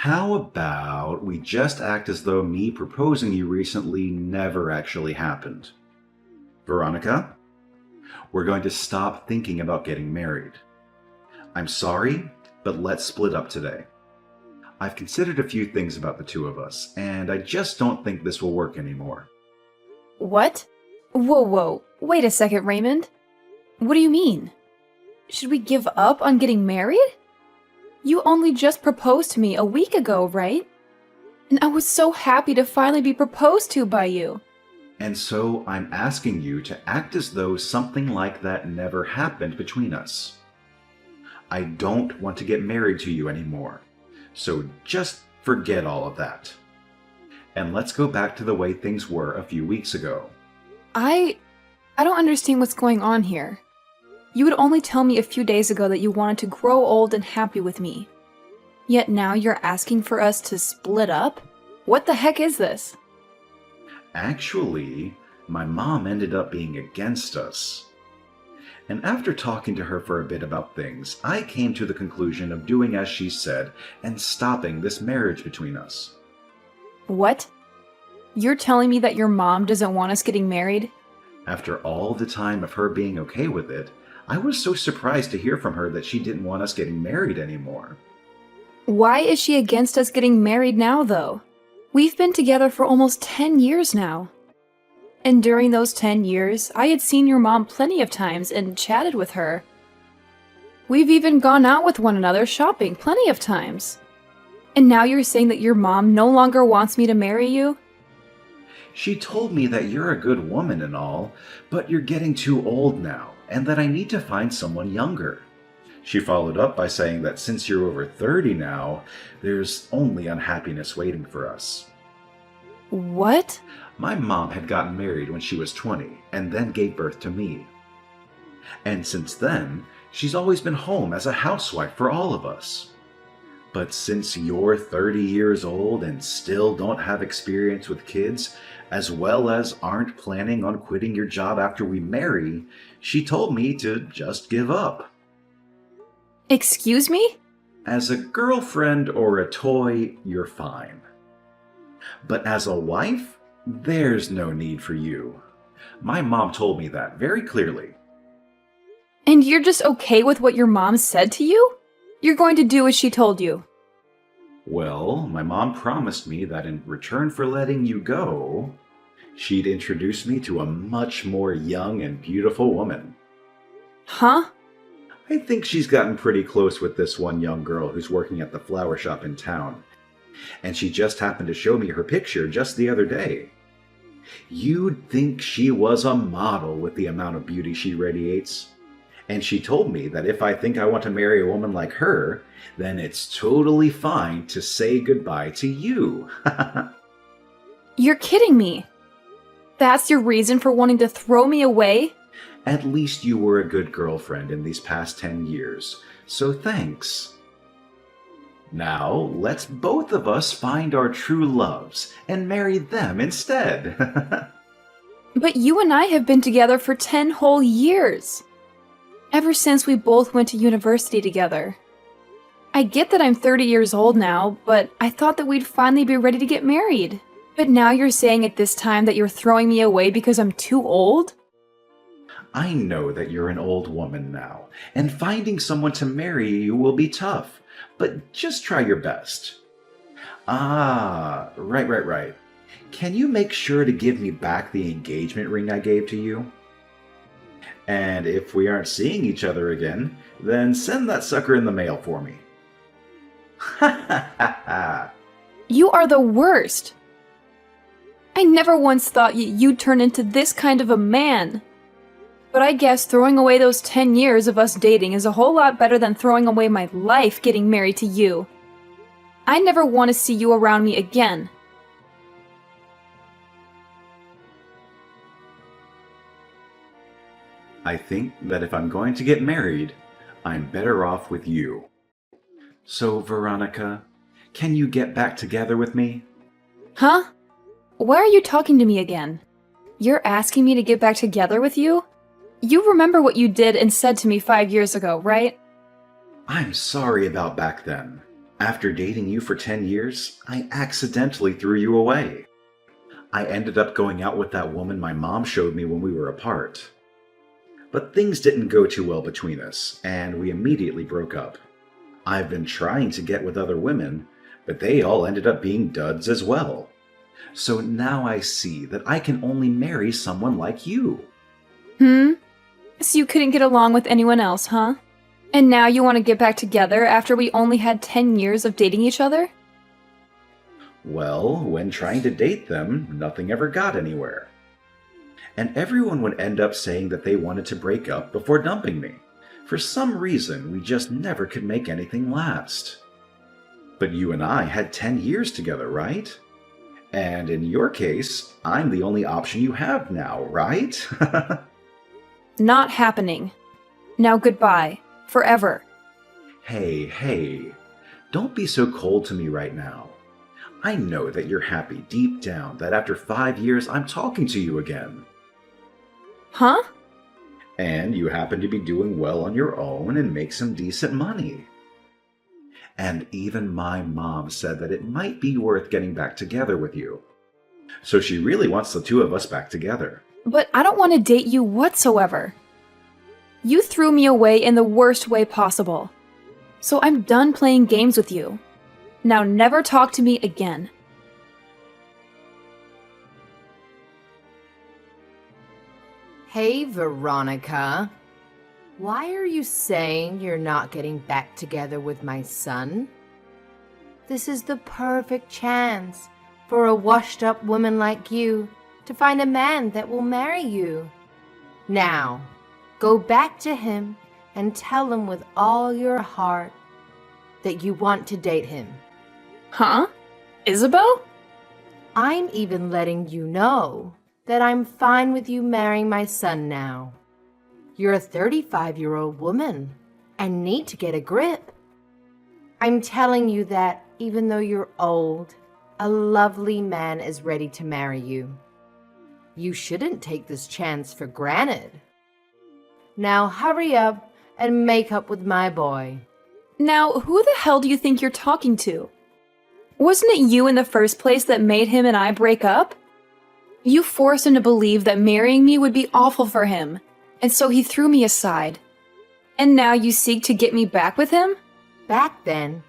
How about we just act as though me proposing you recently never actually happened? Veronica, we're going to stop thinking about getting married. I'm sorry, but let's split up today. I've considered a few things about the two of us, and I just don't think this will work anymore. What? Whoa. Wait a second, Raymond. What do you mean? Should we give up on getting married? You only just proposed to me a week ago, right? And I was so happy to finally be proposed to by you. And so I'm asking you to act as though something like that never happened between us. I don't want to get married to you anymore, so just forget all of that. And let's go back to the way things were a few weeks ago. I don't understand what's going on here. You would only tell me a few days ago that you wanted to grow old and happy with me. Yet now you're asking for us to split up? What the heck is this? Actually, my mom ended up being against us. And after talking to her for a bit about things, I came to the conclusion of doing as she said and stopping this marriage between us. What? You're telling me that your mom doesn't want us getting married? After all the time of her being okay with it, I was so surprised to hear from her that she didn't want us getting married anymore. Why is she against us getting married now, though? We've been together for almost 10 years now. And during those 10 years, I had seen your mom plenty of times and chatted with her. We've even gone out with one another shopping plenty of times. And now you're saying that your mom no longer wants me to marry you? She told me that you're a good woman and all, but you're getting too old now, and that I need to find someone younger. She followed up by saying that since you're over 30 now, there's only unhappiness waiting for us. What? My mom had gotten married when she was 20 and then gave birth to me. And since then, she's always been home as a housewife for all of us. But since you're 30 years old and still don't have experience with kids, as well as aren't planning on quitting your job after we marry, she told me to just give up. Excuse me? As a girlfriend or a toy, you're fine. But as a wife, there's no need for you. My mom told me that very clearly. And you're just okay with what your mom said to you? You're going to do as she told you. Well, my mom promised me that in return for letting you go, she'd introduce me to a much more young and beautiful woman. Huh? I think she's gotten pretty close with this one young girl who's working at the flower shop in town. And she just happened to show me her picture just the other day. You'd think she was a model with the amount of beauty she radiates. And she told me that if I think I want to marry a woman like her, then it's totally fine to say goodbye to you. You're kidding me. That's your reason for wanting to throw me away? At least you were a good girlfriend in these past 10 years, so thanks. Now, let's both of us find our true loves and marry them instead. But you and I have been together for 10 whole years. Ever since we both went to university together. I get that I'm 30 years old now, but I thought that we'd finally be ready to get married. But now you're saying at this time that you're throwing me away because I'm too old? I know that you're an old woman now, and finding someone to marry you will be tough, but just try your best. Ah, right. Can you make sure to give me back the engagement ring I gave to you? And if we aren't seeing each other again, then send that sucker in the mail for me. Ha ha ha ha! You are the worst! I never once thought you'd turn into this kind of a man. But I guess throwing away those 10 years of us dating is a whole lot better than throwing away my life getting married to you. I never want to see you around me again. I think that if I'm going to get married, I'm better off with you. So, Veronica, can you get back together with me? Huh? Why are you talking to me again? You're asking me to get back together with you? You remember what you did and said to me 5 years ago, right? I'm sorry about back then. After dating you for 10 years, I accidentally threw you away. I ended up going out with that woman my mom showed me when we were apart. But things didn't go too well between us, and we immediately broke up. I've been trying to get with other women, but they all ended up being duds as well. So now I see that I can only marry someone like you. Hmm? So you couldn't get along with anyone else, huh? And now you want to get back together after we only had 10 years of dating each other? Well, when trying to date them, nothing ever got anywhere. And everyone would end up saying that they wanted to break up before dumping me. For some reason, we just never could make anything last. But you and I had 10 years together, right? And in your case, I'm the only option you have now, right? Not happening. Now goodbye. Forever. Hey, don't be so cold to me right now. I know that you're happy deep down that after 5 years I'm talking to you again. Huh? And you happen to be doing well on your own and make some decent money. And even my mom said that it might be worth getting back together with you. So she really wants the two of us back together. But I don't want to date you whatsoever. You threw me away in the worst way possible. So I'm done playing games with you. Now never talk to me again. Hey, Veronica. Why are you saying you're not getting back together with my son? This is the perfect chance for a washed-up woman like you to find a man that will marry you. Now, go back to him and tell him with all your heart that you want to date him. Huh? Isabel? I'm even letting you know that I'm fine with you marrying my son now. You're a 35-year-old woman and need to get a grip. I'm telling you that even though you're old, a lovely man is ready to marry you. You shouldn't take this chance for granted. Now hurry up and make up with my boy. Now, who the hell do you think you're talking to? Wasn't it you in the first place that made him and I break up? You forced him to believe that marrying me would be awful for him, and so he threw me aside. And now you seek to get me back with him? Back then,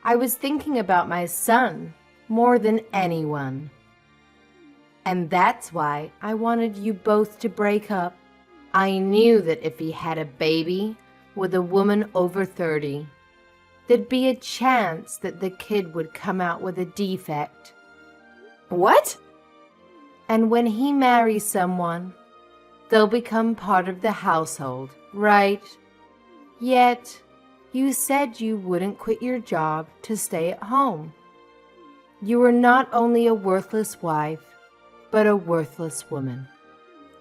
I was thinking about my son more than anyone. And that's why I wanted you both to break up. I knew that if he had a baby with a woman over 30, there'd be a chance that the kid would come out with a defect. What? And when he marries someone, they'll become part of the household, right? Yet, you said you wouldn't quit your job to stay at home. You were not only a worthless wife, but a worthless woman.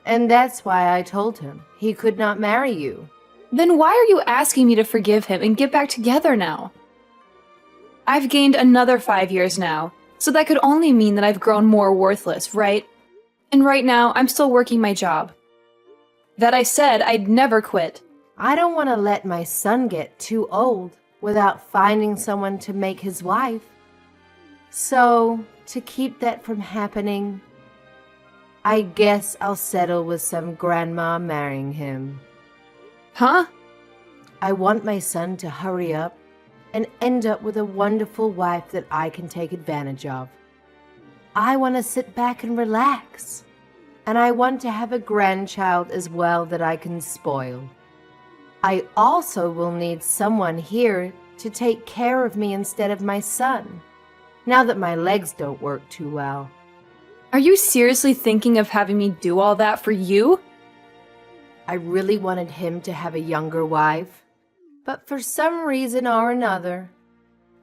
And that's why I told him he could not marry you. Then why are you asking me to forgive him and get back together now? I've gained another 5 years now, so that could only mean that I've grown more worthless, right? And right now, I'm still working my job. That I said I'd never quit. I don't want to let my son get too old without finding someone to make his wife. So, to keep that from happening, I guess I'll settle with some grandma marrying him. Huh? I want my son to hurry up and end up with a wonderful wife that I can take advantage of. I want to sit back and relax. And I want to have a grandchild as well that I can spoil. I also will need someone here to take care of me instead of my son, now that my legs don't work too well. Are you seriously thinking of having me do all that for you? I really wanted him to have a younger wife, but for some reason or another,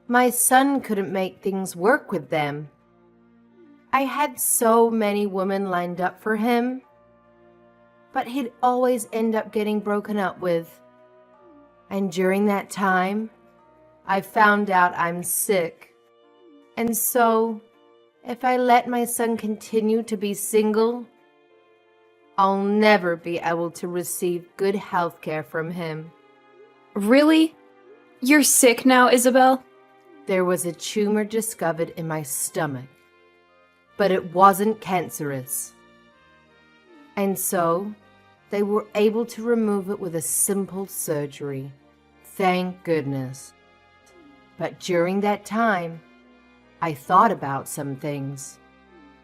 my son couldn't make things work with them. I had so many women lined up for him, but he'd always end up getting broken up with. And during that time, I found out I'm sick. And so, if I let my son continue to be single, I'll never be able to receive good health care from him. Really? You're sick now, Isabel? there was a tumor discovered in my stomach, but it wasn't cancerous. And so, they were able to remove it with a simple surgery. Thank goodness. But during that time, I thought about some things.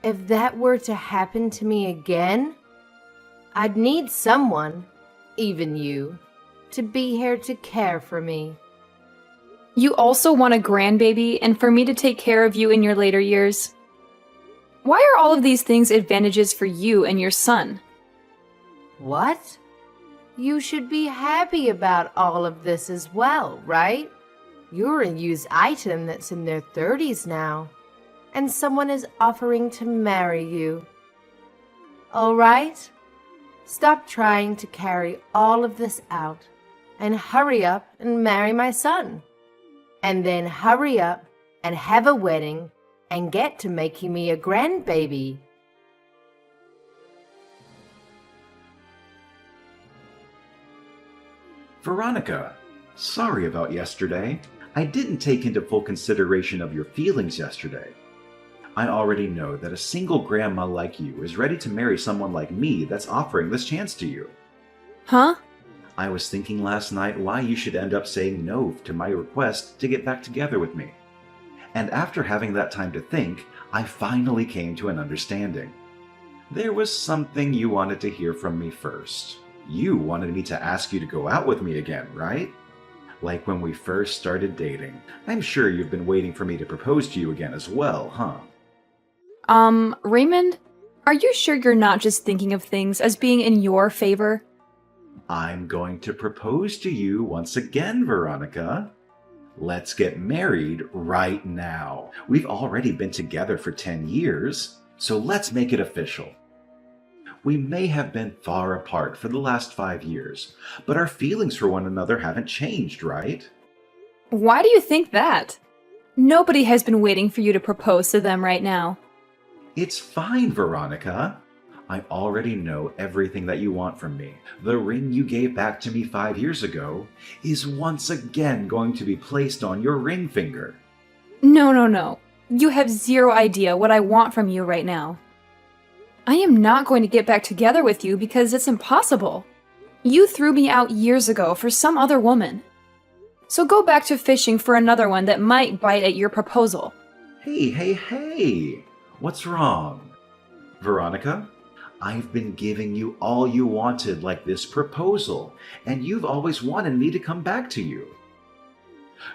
If that were to happen to me again, I'd need someone, even you, to be here to care for me. You also want a grandbaby and for me to take care of you in your later years? Why are all of these things advantages for you and your son? What? You should be happy about all of this as well, right? You're a used item that's in their 30s now, and someone is offering to marry you. All right? Stop trying to carry all of this out and hurry up and marry my son. And then hurry up and have a wedding and get to making me a grandbaby. Veronica, sorry about yesterday. I didn't take into full consideration of your feelings yesterday. I already know that a single grandma like you is ready to marry someone like me that's offering this chance to you. Huh? I was thinking last night why you should end up saying no to my request to get back together with me. And after having that time to think, I finally came to an understanding. There was something you wanted to hear from me first. You wanted me to ask you to go out with me again, right? Like when we first started dating. I'm sure you've been waiting for me to propose to you again as well, huh? Raymond, are you sure you're not just thinking of things as being in your favor? I'm going to propose to you once again, Veronica. Let's get married right now. We've already been together for 10 years, so let's make it official. We may have been far apart for the last 5 years, but our feelings for one another haven't changed, right? Why do you think that? Nobody has been waiting for you to propose to them right now. It's fine, Veronica. I already know everything that you want from me. The ring you gave back to me 5 years ago is once again going to be placed on your ring finger. No. You have zero idea what I want from you right now. I am not going to get back together with you because it's impossible. You threw me out years ago for some other woman. So go back to fishing for another one that might bite at your proposal. Hey! What's wrong? Veronica, I've been giving you all you wanted, like this proposal, and you've always wanted me to come back to you.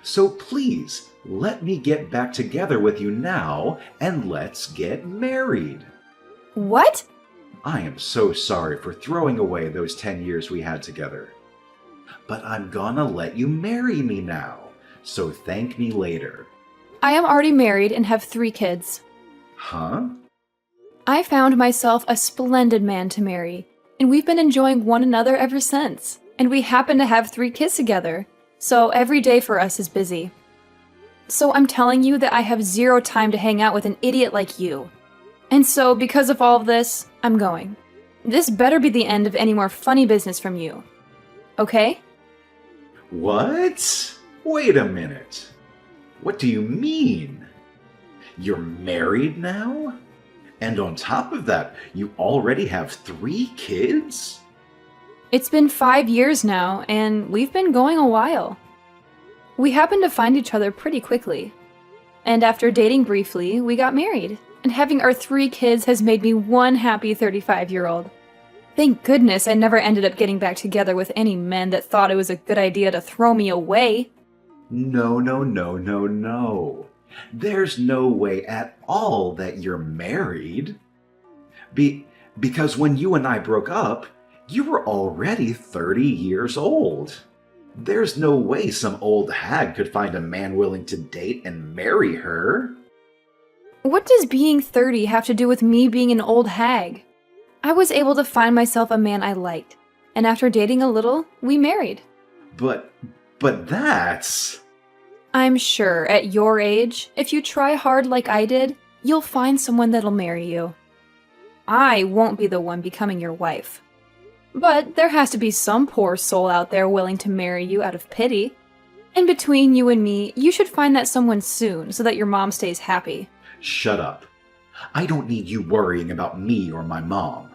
So please, let me get back together with you now, and let's get married. What? I am so sorry for throwing away those 10 years we had together. But I'm gonna let you marry me now, so thank me later. I am already married and have 3 kids. Huh? I found myself a splendid man to marry, and we've been enjoying one another ever since. And we happen to have 3 kids together, so every day for us is busy. So I'm telling you that I have zero time to hang out with an idiot like you. And so, because of all of this, I'm going. This better be the end of any more funny business from you. Okay? What? Wait a minute. What do you mean? You're married now? And on top of that, you already have 3 kids? It's been 5 years now, and we've been going a while. We happened to find each other pretty quickly. And after dating briefly, we got married. And having our 3 kids has made me one happy 35-year-old. Thank goodness I never ended up getting back together with any men that thought it was a good idea to throw me away. No. There's no way at all that you're married. Because when you and I broke up, you were already 30 years old. There's no way some old hag could find a man willing to date and marry her. What does being 30 have to do with me being an old hag? I was able to find myself a man I liked, and after dating a little, we married. But that's... I'm sure, at your age, if you try hard like I did, you'll find someone that'll marry you. I won't be the one becoming your wife. But there has to be some poor soul out there willing to marry you out of pity. And between you and me, you should find that someone soon so that your mom stays happy. Shut up. I don't need you worrying about me or my mom.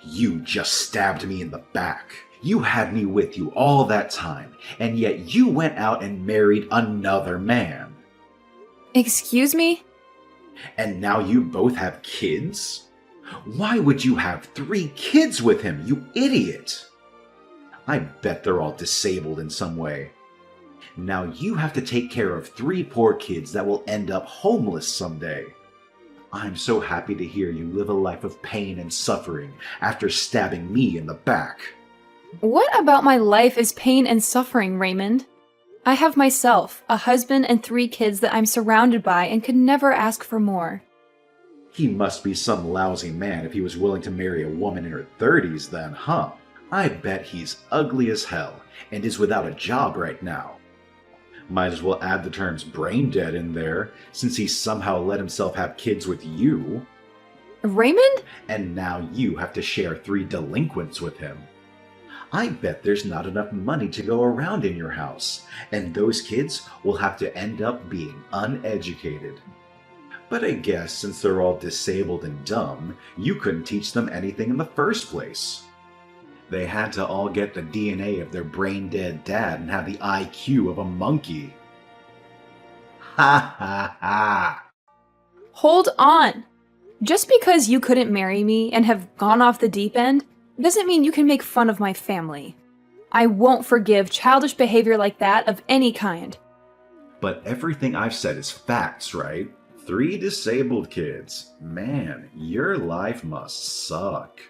You just stabbed me in the back. You had me with you all that time, and yet you went out and married another man. Excuse me? And now you both have kids? Why would you have 3 kids with him, you idiot? I bet they're all disabled in some way. Now you have to take care of 3 poor kids that will end up homeless someday. I'm so happy to hear you live a life of pain and suffering after stabbing me in the back. What about my life is pain and suffering, Raymond? I have myself, a husband, and 3 kids that I'm surrounded by and could never ask for more. He must be some lousy man if he was willing to marry a woman in her 30s then, huh? I bet he's ugly as hell and is without a job right now. Might as well add the terms brain dead in there, since he somehow let himself have kids with you. Raymond? And now you have to share 3 delinquents with him. I bet there's not enough money to go around in your house, and those kids will have to end up being uneducated. But I guess since they're all disabled and dumb, you couldn't teach them anything in the first place. They had to all get the DNA of their brain-dead dad and have the IQ of a monkey. Ha ha ha! Hold on! Just because you couldn't marry me and have gone off the deep end doesn't mean you can make fun of my family. I won't forgive childish behavior like that of any kind. But everything I've said is facts, right? 3 disabled kids. Man, your life must suck.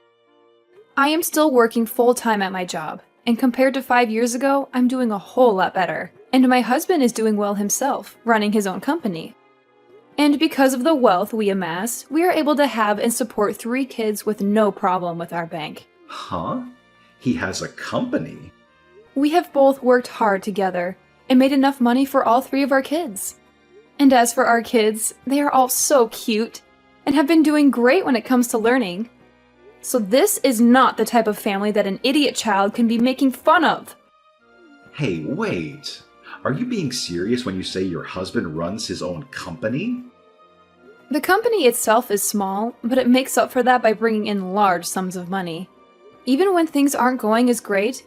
I am still working full-time at my job, and compared to 5 years ago, I'm doing a whole lot better. And my husband is doing well himself, running his own company. And because of the wealth we amass, we are able to have and support 3 kids with no problem with our bank. Huh? He has a company? We have both worked hard together and made enough money for all 3 of our kids. And as for our kids, they are all so cute and have been doing great when it comes to learning. So this is not the type of family that an idiot child can be making fun of. Hey, wait. Are you being serious when you say your husband runs his own company? The company itself is small, but it makes up for that by bringing in large sums of money. Even when things aren't going as great,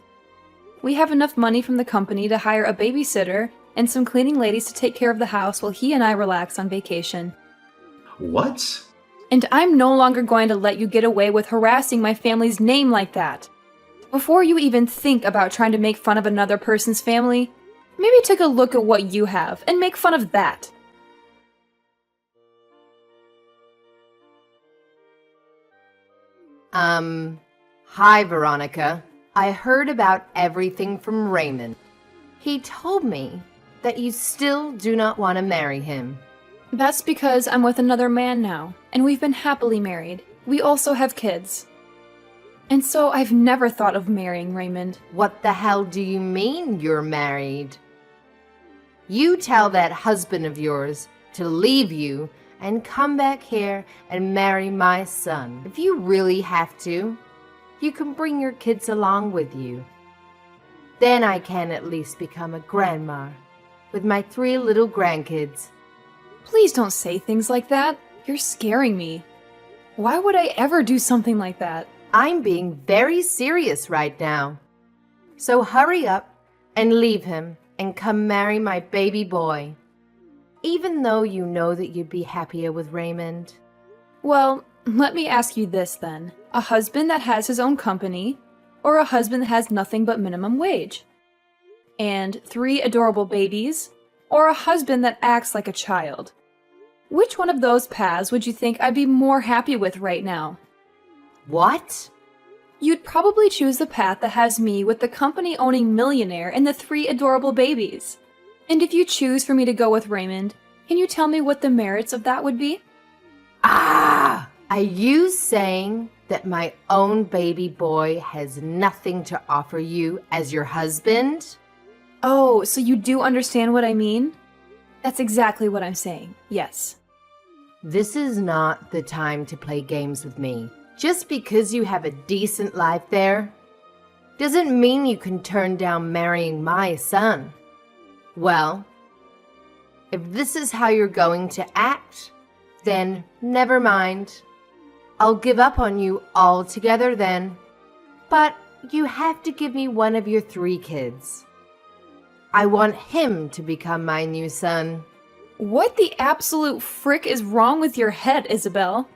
we have enough money from the company to hire a babysitter and some cleaning ladies to take care of the house while he and I relax on vacation. What? And I'm no longer going to let you get away with harassing my family's name like that. Before you even think about trying to make fun of another person's family, maybe take a look at what you have and make fun of that. Hi, Veronica. I heard about everything from Raymond. He told me that you still do not want to marry him. That's because I'm with another man now, and we've been happily married. We also have kids. And so I've never thought of marrying Raymond. What the hell do you mean you're married? You tell that husband of yours to leave you and come back here and marry my son. If you really have to, you can bring your kids along with you. Then I can at least become a grandma with my 3 little grandkids. Please don't say things like that. You're scaring me. Why would I ever do something like that? I'm being very serious right now. So hurry up and leave him and come marry my baby boy. Even though you know that you'd be happier with Raymond. Well, let me ask you this then. A husband that has his own company, or a husband that has nothing but minimum wage? And 3 adorable babies, or a husband that acts like a child? Which one of those paths would you think I'd be more happy with right now? What? You'd probably choose the path that has me with the company-owning millionaire and the 3 adorable babies. And if you choose for me to go with Raymond, can you tell me what the merits of that would be? Ah! Are you saying that my own baby boy has nothing to offer you as your husband? Oh, so you do understand what I mean? That's exactly what I'm saying, yes. This is not the time to play games with me. Just because you have a decent life there doesn't mean you can turn down marrying my son. Well, if this is how you're going to act, then never mind. I'll give up on you altogether then. But you have to give me one of your 3 kids. I want him to become my new son. What the absolute frick is wrong with your head, Isabel?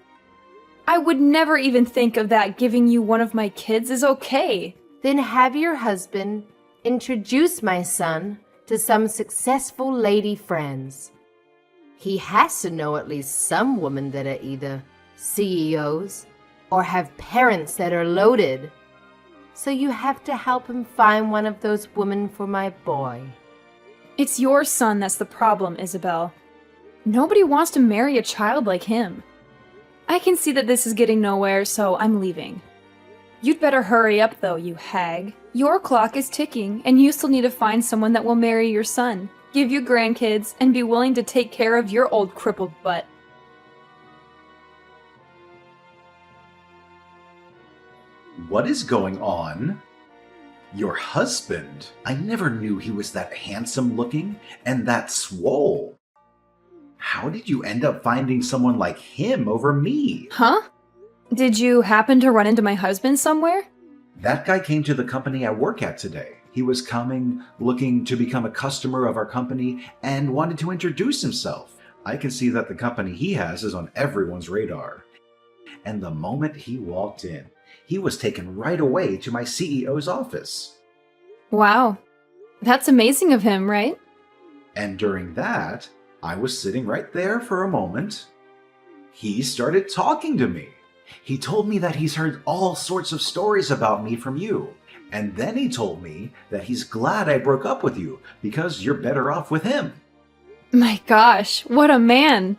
I would never even think of that. Giving you one of my kids is okay. Then have your husband introduce my son to some successful lady friends. He has to know at least some women that are either CEOs or have parents that are loaded. So you have to help him find one of those women for my boy. It's your son that's the problem, Isabel. Nobody wants to marry a child like him. I can see that this is getting nowhere, so I'm leaving. You'd better hurry up, though, you hag. Your clock is ticking, and you still need to find someone that will marry your son, give you grandkids, and be willing to take care of your old crippled butt. What is going on? Your husband? I never knew he was that handsome looking and that swole. How did you end up finding someone like him over me? Huh? Did you happen to run into my husband somewhere? That guy came to the company I work at today. He was coming, looking to become a customer of our company, and wanted to introduce himself. I can see that the company he has is on everyone's radar. And the moment he walked in, he was taken right away to my CEO's office. Wow. That's amazing of him, right? And during that, I was sitting right there for a moment. He started talking to me. He told me that he's heard all sorts of stories about me from you. And then he told me that he's glad I broke up with you because you're better off with him. My gosh, what a man.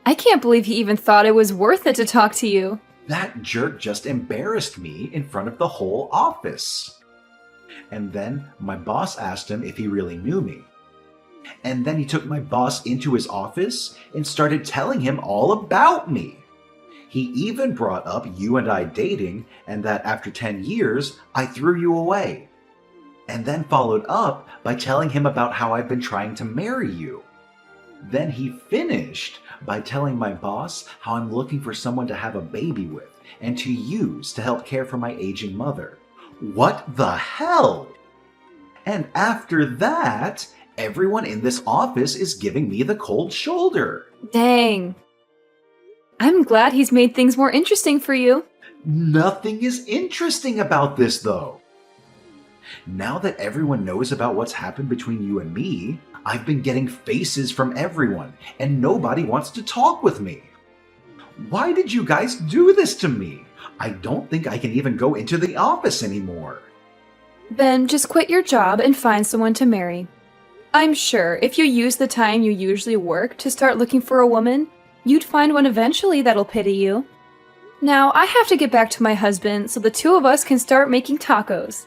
I can't believe he even thought it was worth it to talk to you. That jerk just embarrassed me in front of the whole office. And then my boss asked him if he really knew me. And then he took my boss into his office and started telling him all about me. He even brought up you and I dating, and that after 10 years, I threw you away. And then followed up by telling him about how I've been trying to marry you. Then he finished by telling my boss how I'm looking for someone to have a baby with and to use to help care for my aging mother. What the hell? And after that, everyone in this office is giving me the cold shoulder. Dang. I'm glad he's made things more interesting for you. Nothing is interesting about this, though. Now that everyone knows about what's happened between you and me, I've been getting faces from everyone, and nobody wants to talk with me. Why did you guys do this to me? I don't think I can even go into the office anymore. Then just quit your job and find someone to marry. I'm sure if you use the time you usually work to start looking for a woman, you'd find one eventually that'll pity you. Now, I have to get back to my husband so the two of us can start making tacos.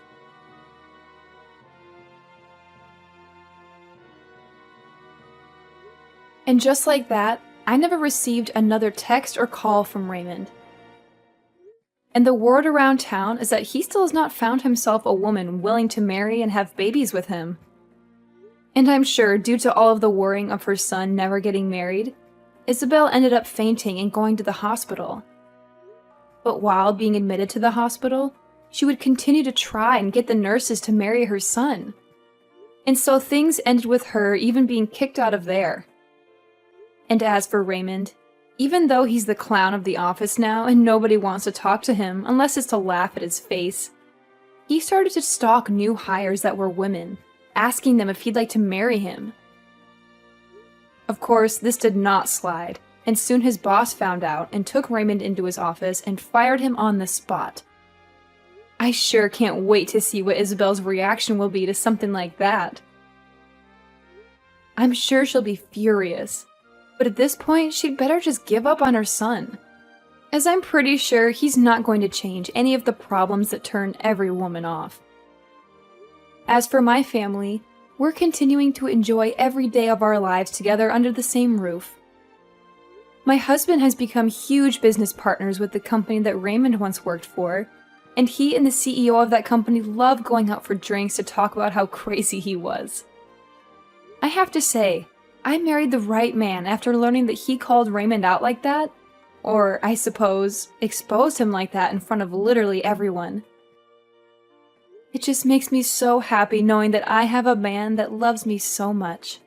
And just like that, I never received another text or call from Raymond. And the word around town is that he still has not found himself a woman willing to marry and have babies with him. And I'm sure, due to all of the worrying of her son never getting married, Isabel ended up fainting and going to the hospital. But while being admitted to the hospital, she would continue to try and get the nurses to marry her son. And so things ended with her even being kicked out of there. And as for Raymond, even though he's the clown of the office now and nobody wants to talk to him unless it's to laugh at his face, he started to stalk new hires that were women, asking them if he'd like to marry him. Of course, this did not slide, and soon his boss found out and took Raymond into his office and fired him on the spot. I sure can't wait to see what Isabel's reaction will be to something like that. I'm sure she'll be furious, but at this point she'd better just give up on her son, as I'm pretty sure he's not going to change any of the problems that turn every woman off. As for my family, we're continuing to enjoy every day of our lives together under the same roof. My husband has become huge business partners with the company that Raymond once worked for, and he and the CEO of that company love going out for drinks to talk about how crazy he was. I have to say, I married the right man after learning that he called Raymond out like that. Or, I suppose, exposed him like that in front of literally everyone. It just makes me so happy knowing that I have a man that loves me so much.